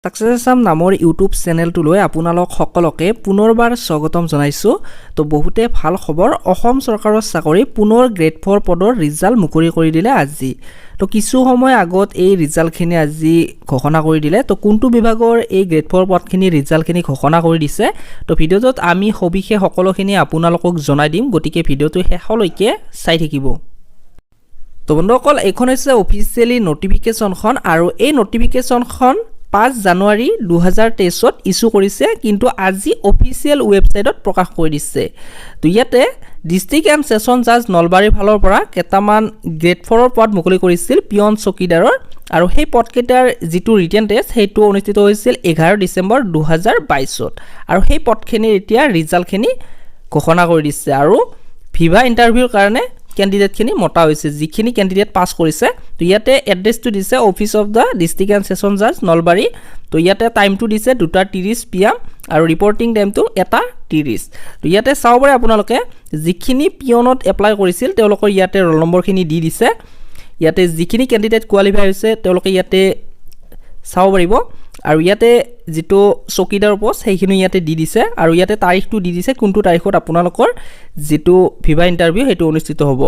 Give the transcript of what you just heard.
সাকসেছ আসাম নামৰ ইউটিউব চেনেলটোলৈ আপোনালোক সকলোকে পুনৰবাৰ স্বাগতম জনাইছো। তো বহুতে ভাল খবৰ, অসম চৰকাৰৰ চাকৰি পুনৰ গ্ৰেড 4 পদৰ ৰিজাল্ট মুকলি কৰি দিলে আজি। তো কিছু সময় আগত এই ৰিজাল্টখিনি আজি ঘোষণা কৰি দিলে। তো কোনটো বিভাগৰ এই গ্ৰেড 4 পদখিনি ৰিজাল্টখিনি ঘোষণা কৰি দিছে, তো ভিডিঅ'টোত আমি সবিশেষ সকলোখিনি আপোনালোকক জনাই দিম, গতিকে ভিডিঅ'টো শেষলৈকে চাই থাকিব। তো বন্ধুসকল, এইখন হৈছে অফিচিয়েলি নটিফিকেশ্যনখন আৰু এই নটিফিকেশ্যনখন 5 জানুৱাৰী 2023 ইস্যু কৰিছে, কিন্তু আজি অফিচিয়েল ৱেবছাইটত প্ৰকাশ কৰি দিছে। তো ইয়াতে ডিষ্ট্ৰিক্ট এণ্ড ছেছন জাজ নলবাৰীৰ ফালৰ পৰা কেইটামান গ্ৰেড 4 পদ মুকলি কৰিছিল পিয়ন চকীদাৰৰ, আৰু সেই পদকেইটাৰ যিটো ৰিটেন টেষ্ট সেইটো অনুষ্ঠিত হৈছিল 11 ডিচেম্বৰ 2022, আৰু সেই পদখিনিৰ এতিয়া ৰিজাল্টখিনি ঘোষণা কৰি দিছে। আৰু ভিভা ইণ্টাৰভিউৰ কাৰণে কেণ্ডিডেটখিনি মতা হৈছে, যিখিনি কেণ্ডিডেট পাছ কৰিছে। তো ইয়াতে এড্ৰেছটো দিছে office of the district and session জাজ নলবাৰী। তো ইয়াতে টাইমটো দিছে 2:30 PM আৰু ৰিপৰ্টিং টাইমটো 1:30। তো ইয়াতে চাব পাৰে আপোনালোকে যিখিনি পিয়নত এপ্লাই কৰিছিল তেওঁলোকৰ ইয়াতে ৰোল নম্বৰখিনি দি দিছে। ইয়াতে যিখিনি কেণ্ডিডেট কোৱালিফাই হৈছে তেওঁলোকে ইয়াতে চাব পাৰিব, আৰু ইয়াতে যিটো চকীদাৰ পোষ্ট সেইখিনি ইয়াতে দি দিছে, আৰু ইয়াতে তাৰিখটো দি দিছে কোনটো তাৰিখত আপোনালোকৰ যিটো ভিভা ইণ্টাৰভিউ সেইটো অনুষ্ঠিত হ'ব।